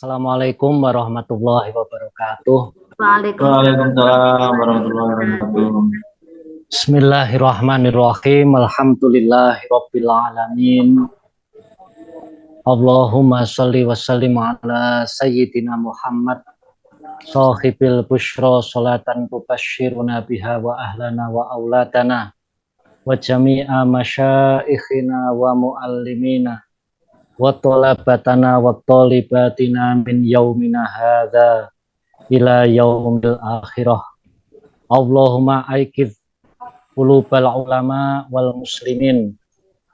Assalamualaikum warahmatullahi wabarakatuh. Waalaikumsalam warahmatullahi wabarakatuh. Bismillahirrahmanirrahim. Alhamdulillahirabbil alamin. Allahumma shalli wa sallim ala sayyidina Muhammad sahibil busyra salatan tubasyiruna biha wa ahlana wa auladana wa jami'a masyaikhina wa muallimina wa talabatana wa talibatina min yaumina hadza ila yaumil akhirah. Allahumma aikidh qulubal ulama wal muslimin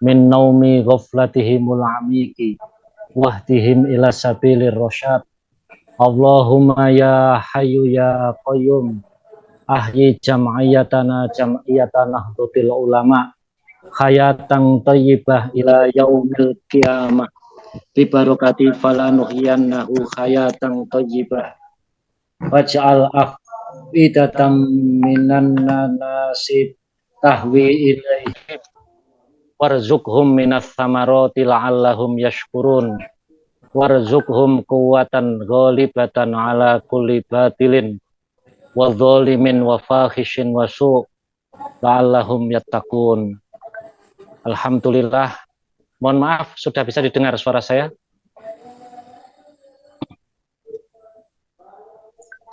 min naumi ghaflatihimul amiki wahdihim ila sabilir rasyad. Allahumma ya hayyu ya qayyum ahyi jam'iyatana nahdlatul ulama hayatan thayyibah ila yaumil qiyamah bi barakati falanuhyiyannahu hayatan thayyibah waj'al afidatan minan nasi tahwi ilaihi warzuqhum minas samarati la'allahum yashkurun warzuqhum quwwatan ghalibatan ala kulli batilin wa dhalimin wa fahishin wa su' la'allahum yattaqun. Alhamdulillah. Mohon maaf, sudah bisa didengar suara saya?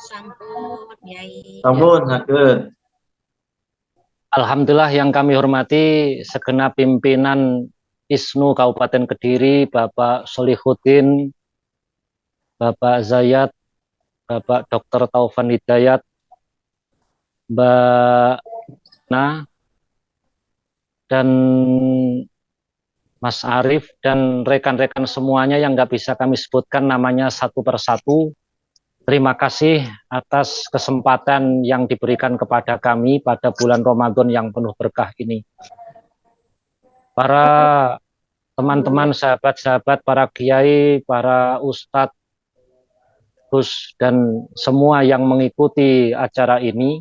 Sampun, Yai. Sampun, saged. Alhamdulillah yang kami hormati segenap pimpinan ISNU Kabupaten Kediri, Bapak Solihuddin, Bapak Zayat, Bapak Dr. Taufan Hidayat, Mbak Na, dan Mas Arief, dan rekan-rekan semuanya yang nggak bisa kami sebutkan namanya satu persatu. Terima kasih atas kesempatan yang diberikan kepada kami pada bulan Ramadan yang penuh berkah ini. Para teman-teman, sahabat-sahabat, para kiai, para ustadz, Gus, dan semua yang mengikuti acara ini,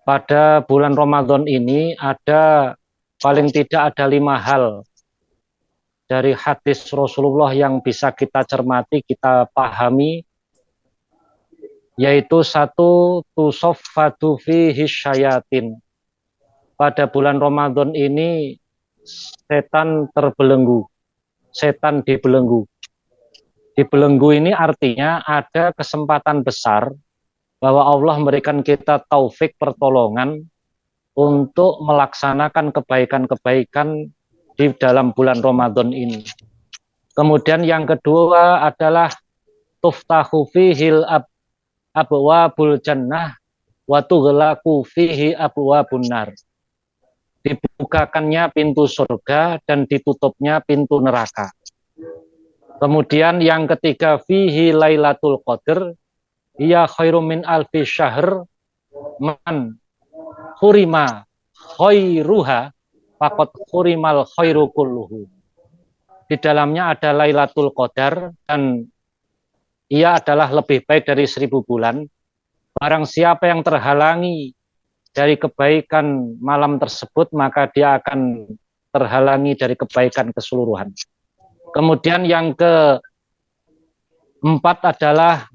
pada bulan Ramadan ini ada paling tidak ada 5 hal dari hadis Rasulullah yang bisa kita cermati, kita pahami, yaitu satu, tusoffatu fihi syayatin. Pada bulan Ramadan ini setan terbelenggu, setan dibelenggu. Dibelenggu ini artinya ada kesempatan besar bahwa Allah memberikan kita taufik pertolongan untuk melaksanakan kebaikan-kebaikan di dalam bulan Ramadan ini. Kemudian yang kedua adalah tuftahu fihil abwabul jannah wa tughlaqu fihi abwabun nar. Dibukakannya pintu surga dan ditutupnya pintu neraka. Kemudian yang ketiga, fihi lailatul qadr hiya khairum min alfi syahr man hurima khairuha faqad hurimal khairu kulluhu. Di dalamnya ada Lailatul Qadar dan ia adalah lebih baik dari 1000 bulan. Barang siapa yang terhalangi dari kebaikan malam tersebut, maka dia akan terhalangi dari kebaikan keseluruhan. Kemudian yang keempat adalah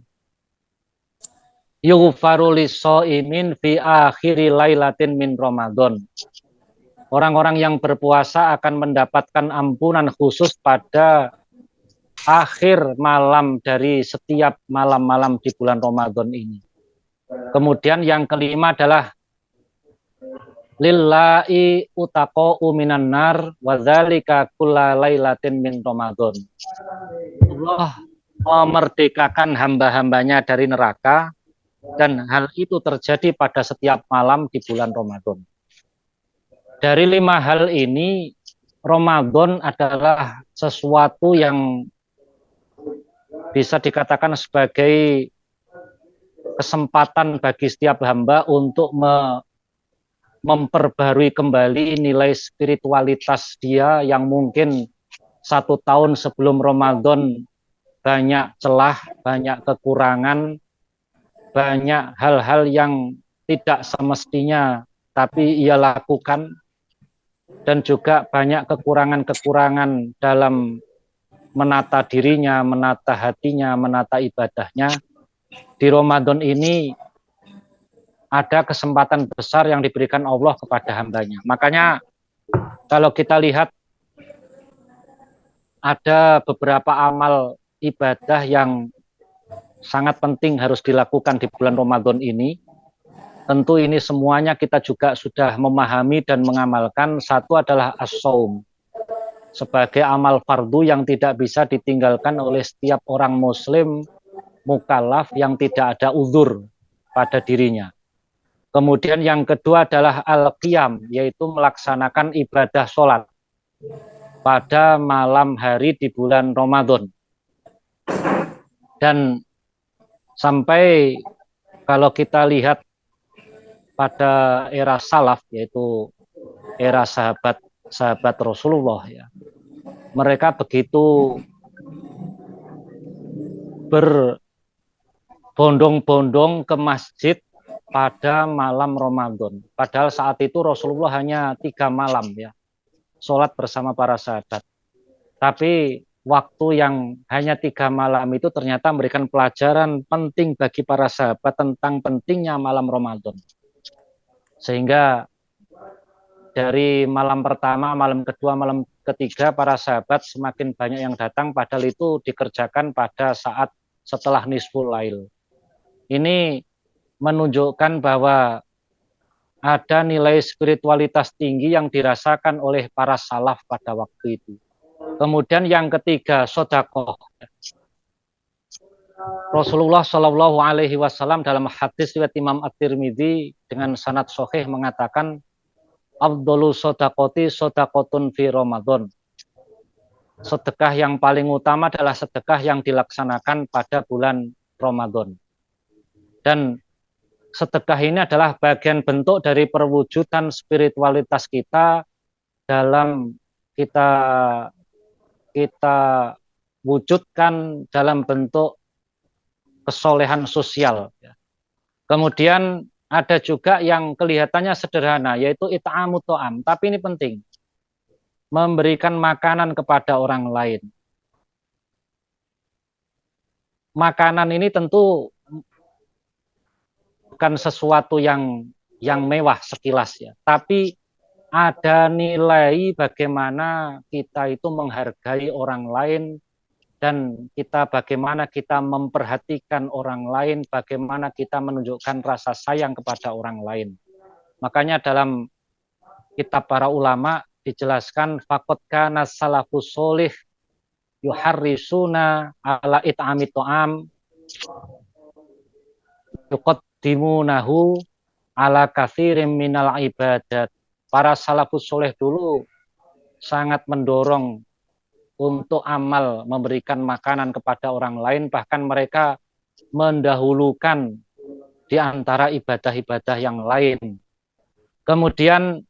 yughfaru lis-shaimin fi akhiri lailatin min Ramadan. Orang-orang yang berpuasa akan mendapatkan ampunan khusus pada akhir malam dari setiap malam-malam di bulan Ramadan ini. Kemudian yang kelima adalah lillahi utaqa'u minan nar wa dzalika kulla lailatin min Ramadan. Allah memerdekakan hamba-hambanya dari neraka dan hal itu terjadi pada setiap malam di bulan Ramadan. Dari 5 hal ini, Ramadan adalah sesuatu yang bisa dikatakan sebagai kesempatan bagi setiap hamba untuk memperbarui kembali nilai spiritualitas dia yang mungkin 1 tahun sebelum Ramadan banyak celah, banyak kekurangan, banyak hal-hal yang tidak semestinya tapi ia lakukan, dan juga banyak kekurangan-kekurangan dalam menata dirinya, menata hatinya, menata ibadahnya. Di Ramadan ini ada kesempatan besar yang diberikan Allah kepada hambanya. Makanya kalau kita lihat ada beberapa amal ibadah yang sangat penting harus dilakukan di bulan Ramadan ini. Tentu ini semuanya kita juga sudah memahami dan mengamalkan. Satu adalah as-shaum, sebagai amal fardu yang tidak bisa ditinggalkan oleh setiap orang muslim mukallaf yang tidak ada uzur pada dirinya. Kemudian yang kedua adalah al-qiyam, yaitu melaksanakan ibadah sholat pada malam hari di bulan Ramadan. Dan sampai kalau kita lihat pada era salaf, yaitu era sahabat Rasulullah, ya, mereka begitu berbondong-bondong ke masjid pada malam Ramadan. Padahal saat itu Rasulullah hanya 3 malam ya sholat bersama para sahabat. Tapi waktu yang hanya 3 malam itu ternyata memberikan pelajaran penting bagi para sahabat tentang pentingnya malam Ramadan. Sehingga dari malam pertama, malam kedua, malam ketiga, para sahabat semakin banyak yang datang, padahal itu dikerjakan pada saat setelah nisful lail. Ini menunjukkan bahwa ada nilai spiritualitas tinggi yang dirasakan oleh para salaf pada waktu itu. Kemudian yang ketiga, sedekah. Rasulullah Shallallahu Alaihi Wasallam dalam hadis riwayat Imam At-Tirmidzi dengan sanad sahih mengatakan, Abdullu sodakoti sodakotun fi Ramadan. Sedekah yang paling utama adalah sedekah yang dilaksanakan pada bulan Ramadan. Dan sedekah ini adalah bagian bentuk dari perwujudan spiritualitas kita dalam kita wujudkan dalam bentuk kesolehan sosial. Kemudian ada juga yang kelihatannya sederhana, yaitu it'amut ta'am, tapi ini penting. Memberikan makanan kepada orang lain. Makanan ini tentu bukan sesuatu yang mewah sekilas ya, tapi ada nilai bagaimana kita itu menghargai orang lain dan kita bagaimana kita memperhatikan orang lain, bagaimana kita menunjukkan rasa sayang kepada orang lain. Makanya dalam kitab para ulama dijelaskan faqad kana salafus sholih yuharrisuna ala it'amit ta'am yuqaddimunahu ala katsirin minal ibadat. Para salafus sholih dulu sangat mendorong untuk amal memberikan makanan kepada orang lain, bahkan mereka mendahulukan di antara ibadah-ibadah yang lain. Kemudian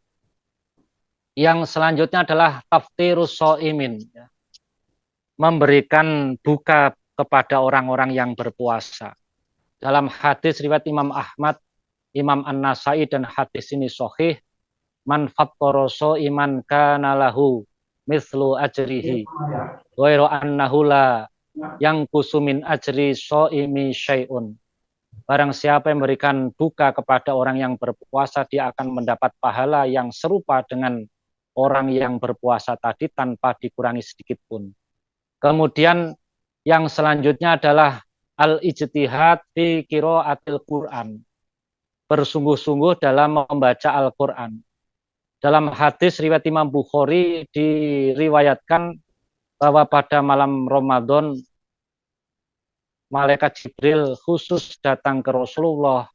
yang selanjutnya adalah taftirus shaimin, memberikan buka kepada orang-orang yang berpuasa. Dalam hadis riwayat Imam Ahmad, Imam An-Nasai dan hadis ini sahih, man fattara shaiman kana lahu mislu ajrihi ghairu annahu la yang kusumin ajri shaimi syai'un. Barang siapa yang memberikan buka kepada orang yang berpuasa, dia akan mendapat pahala yang serupa dengan orang yang berpuasa tadi tanpa dikurangi sedikit pun. Kemudian yang selanjutnya adalah al-ijtihad fi qiraatil Quran. Bersungguh-sungguh dalam membaca Al-Quran. Dalam hadis riwayat Imam Bukhari diriwayatkan bahwa pada malam Ramadan malaikat Jibril khusus datang ke Rasulullah.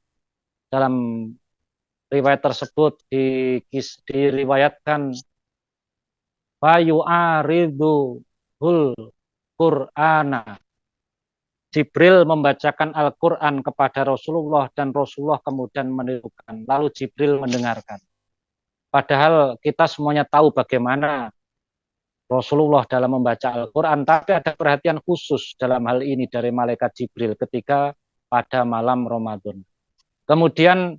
Dalam riwayat tersebut diriwayatkan fayu'aridu hul Qur'ana. Jibril membacakan Al-Quran kepada Rasulullah dan Rasulullah kemudian menirukan. Lalu Jibril mendengarkan. Padahal kita semuanya tahu bagaimana Rasulullah dalam membaca Al-Quran, tapi ada perhatian khusus dalam hal ini dari malaikat Jibril ketika pada malam Ramadan. Kemudian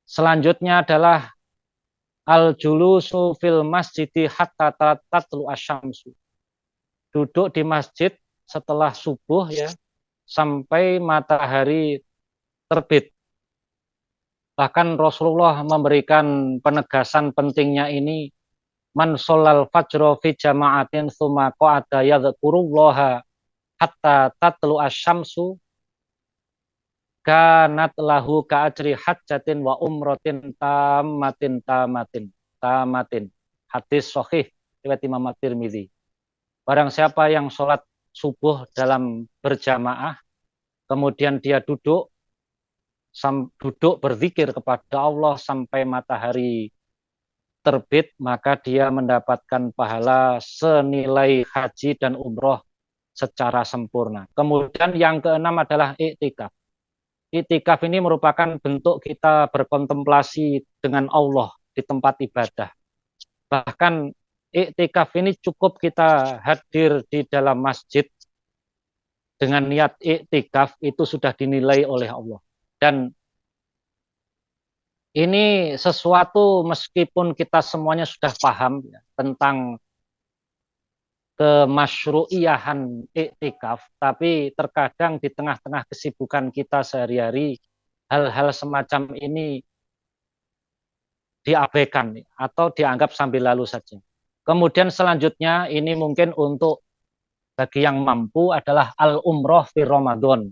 selanjutnya adalah al-julusu fil masjidi hatta tatlu asyamsu. duduk di masjid setelah subuh ya sampai matahari terbit. Bahkan Rasulullah memberikan penegasan pentingnya ini, man sholal fajro fi jama'atin tsumma qa'ada yadhkurullaha hatta tatlu asyamsu kanat lahu ka'ajri hajjatin wa umratin tamatin. Hadis sahih riwayat Imam At-Tirmidzi. Barang siapa yang sholat subuh dalam berjamaah, kemudian dia duduk berzikir kepada Allah sampai matahari terbit, maka dia mendapatkan pahala senilai haji dan umroh secara sempurna. Kemudian yang keenam adalah iktikaf. Iktikaf ini merupakan bentuk kita berkontemplasi dengan Allah di tempat ibadah. Bahkan iktikaf ini cukup kita hadir di dalam masjid dengan niat iktikaf itu sudah dinilai oleh Allah. Dan ini sesuatu meskipun kita semuanya sudah paham ya, tentang kemasyru'iyahan iktikaf, tapi terkadang di tengah-tengah kesibukan kita sehari-hari, hal-hal semacam ini diabaikan atau dianggap sambil lalu saja. Kemudian selanjutnya ini mungkin untuk bagi yang mampu adalah al-umroh fi Ramadan.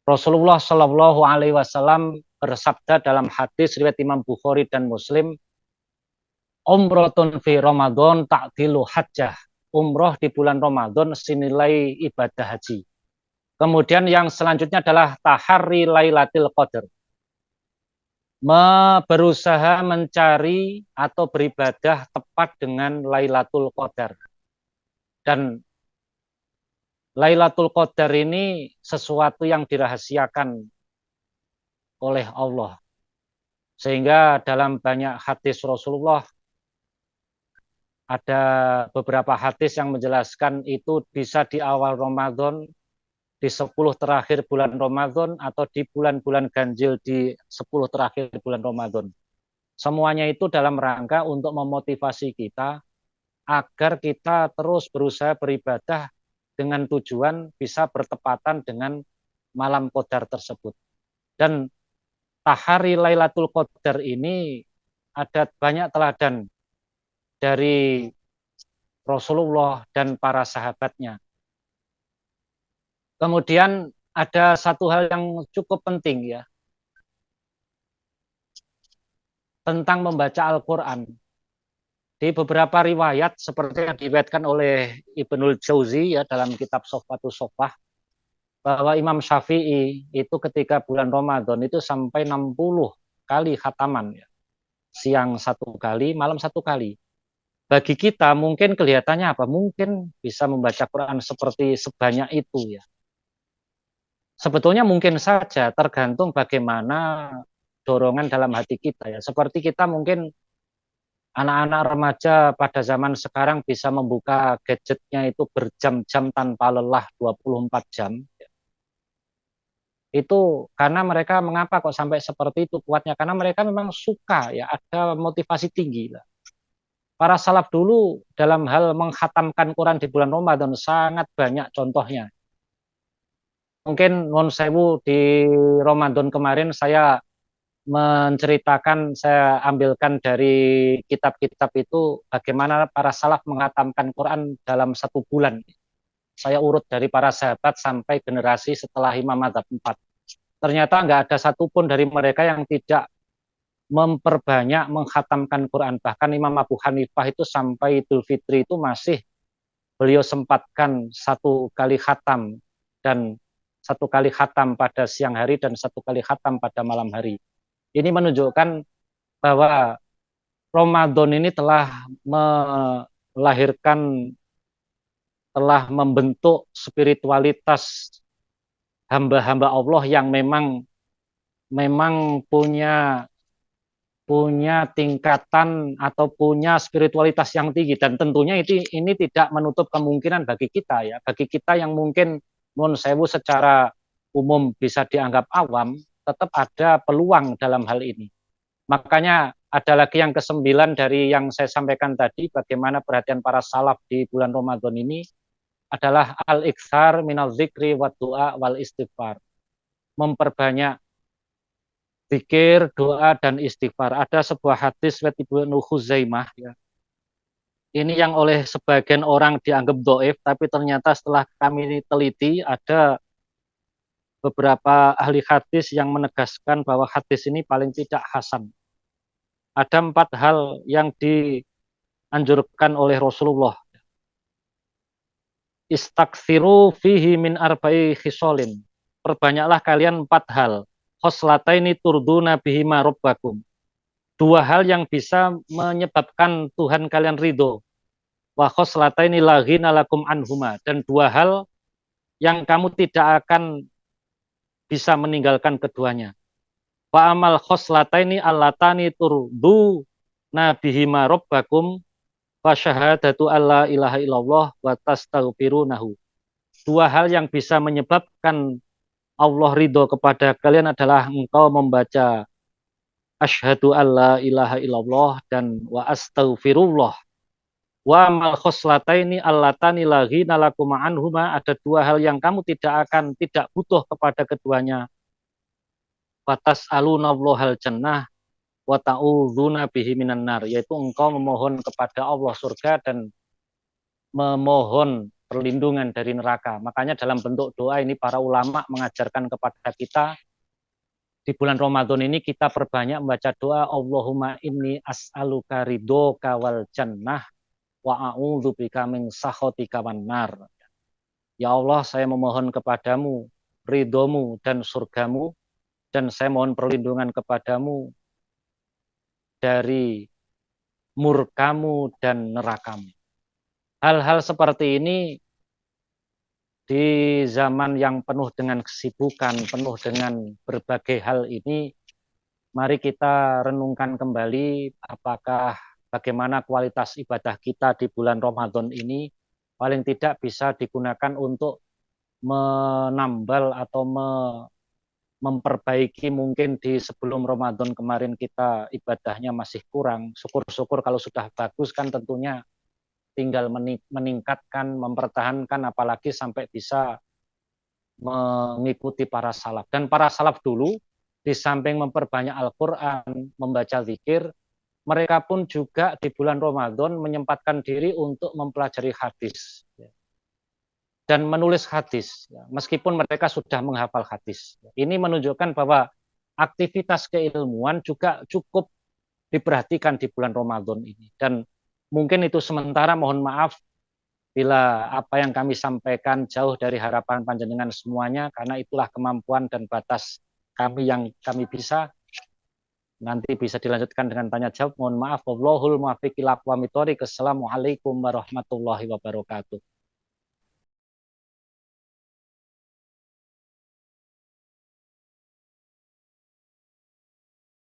Rasulullah Shallallahu Alaihi Wasallam bersabda dalam hadis riwayat Imam Bukhari dan Muslim, umrotun fi Ramadan ta'dilu hajjah. Umroh di bulan Ramadan senilai ibadah haji. Kemudian yang selanjutnya adalah tahari lailatul qadar. Berusaha mencari atau beribadah tepat dengan Lailatul Qadar. Dan Lailatul Qadar ini sesuatu yang dirahasiakan oleh Allah. Sehingga dalam banyak hadis Rasulullah ada beberapa hadis yang menjelaskan itu bisa di awal Ramadan, di 10 terakhir bulan Ramadan, atau di bulan-bulan ganjil di 10 terakhir bulan Ramadan. Semuanya itu dalam rangka untuk memotivasi kita agar kita terus berusaha beribadah dengan tujuan bisa bertepatan dengan malam Qadar tersebut. Dan tahari Lailatul Qadar ini ada banyak teladan dari Rasulullah dan para sahabatnya. Kemudian ada satu hal yang cukup penting ya, tentang membaca Al-Quran. Di beberapa riwayat seperti yang diriwayatkan oleh Ibnul Jauzi ya dalam kitab Sofatus Sofah, bahwa Imam Syafi'i itu ketika bulan Ramadan itu sampai 60 kali khataman ya. Siang 1 kali, malam 1 kali. Bagi kita mungkin kelihatannya apa? Mungkin bisa membaca Quran seperti sebanyak itu ya. Sebetulnya mungkin saja, tergantung bagaimana dorongan dalam hati kita ya. Seperti kita mungkin anak-anak remaja pada zaman sekarang bisa membuka gadgetnya itu berjam-jam tanpa lelah 24 jam. Itu karena mereka mengapa kok sampai seperti itu kuatnya? Karena mereka memang suka ya, ada motivasi tinggi lah. Para salaf dulu dalam hal menghatamkan Quran di bulan Ramadan sangat banyak contohnya. Mungkin non sewu di Ramadan kemarin saya menceritakan, saya ambilkan dari kitab-kitab itu bagaimana para salaf menghatamkan Quran dalam 1 bulan. Saya urut dari para sahabat sampai generasi setelah Imam Madzhab 4. Ternyata nggak ada satupun dari mereka yang tidak memperbanyak menghatamkan Quran. Bahkan Imam Abu Hanifah itu sampai Idul Fitri itu masih beliau sempatkan 1 kali khatam, dan 1 kali khatam pada siang hari dan 1 kali khatam pada malam hari. Ini menunjukkan bahwa Ramadan ini telah melahirkan, telah membentuk spiritualitas hamba-hamba Allah yang memang punya tingkatan atau punya spiritualitas yang tinggi. Dan tentunya ini tidak menutup kemungkinan bagi kita ya. Bagi kita yang mungkin nun sewu secara umum bisa dianggap awam, tetap ada peluang dalam hal ini. Makanya ada lagi yang ke-9 dari yang saya sampaikan tadi, bagaimana perhatian para salaf di bulan Ramadan ini. adalah al-iktsar minal dzikri wa du'a wal istighfar. Memperbanyak zikir, doa dan istighfar. Ada sebuah hadis riwayat Ibnu Khuzaimah ya. Ini yang oleh sebagian orang dianggap dhaif, tapi ternyata setelah kami teliti ada beberapa ahli hadis yang menegaskan bahwa hadis ini paling tidak hasan. Ada 4 hal yang dianjurkan oleh Rasulullah. Istaksiru fihi min arba'i khisolin. Perbanyaklah kalian 4 hal. Khoslataini turduna bihima rabbakum. 2 hal yang bisa menyebabkan Tuhan kalian ridho. Wa khoslataini la ghina lakum anhuma. Dan 2 hal yang kamu tidak akan bisa meninggalkan keduanya. Wa amal khoslataini allatani turdu nabihima rabbakum wa syahadatu alla ilaha illallah wa tastaghfirunahu. 2 hal yang bisa menyebabkan Allah ridho kepada kalian adalah engkau membaca asyhadu alla ilaha illallah dan wa astaghfirullah. Wa amal khoslataini allatani la ghina lakum anhuma. Ada 2 hal yang kamu tidak butuh kepada keduanya. Batas alunallahal jannah wa ta'udzuna bihi minan nar, yaitu engkau memohon kepada Allah surga dan memohon perlindungan dari neraka. Makanya dalam bentuk doa ini para ulama mengajarkan kepada kita di bulan Ramadan ini kita perbanyak membaca doa Allahumma inni as'aluka ridhoka wal jannah wa a'udzubika min sakhatika wan nar. Ya Allah, saya memohon kepadamu ridhomu dan surgamu, dan saya mohon perlindungan kepadamu dari murkamu dan nerakamu. Hal-hal seperti ini di zaman yang penuh dengan kesibukan, penuh dengan berbagai hal ini, mari kita renungkan kembali apakah bagaimana kualitas ibadah kita di bulan Ramadan ini paling tidak bisa digunakan untuk menambal atau memperbaiki. Mungkin di sebelum Ramadan kemarin kita ibadahnya masih kurang. Syukur-syukur kalau sudah bagus kan tentunya tinggal meningkatkan, mempertahankan, apalagi sampai bisa mengikuti para salaf. Dan para salaf dulu di samping memperbanyak Al-Quran, membaca zikir, mereka pun juga di bulan Ramadan menyempatkan diri untuk mempelajari hadis dan menulis hadis, meskipun mereka sudah menghafal hadis. Ini menunjukkan bahwa aktivitas keilmuan juga cukup diperhatikan di bulan Ramadan ini. Dan mungkin itu sementara, mohon maaf bila apa yang kami sampaikan jauh dari harapan panjenengan semuanya, karena itulah kemampuan dan batas kami yang kami bisa. Nanti bisa dilanjutkan dengan tanya jawab. Mohon maaf. Wallahul muwaffiq ila aqwamit thoriq. Assalamualaikum warahmatullahi wabarakatuh.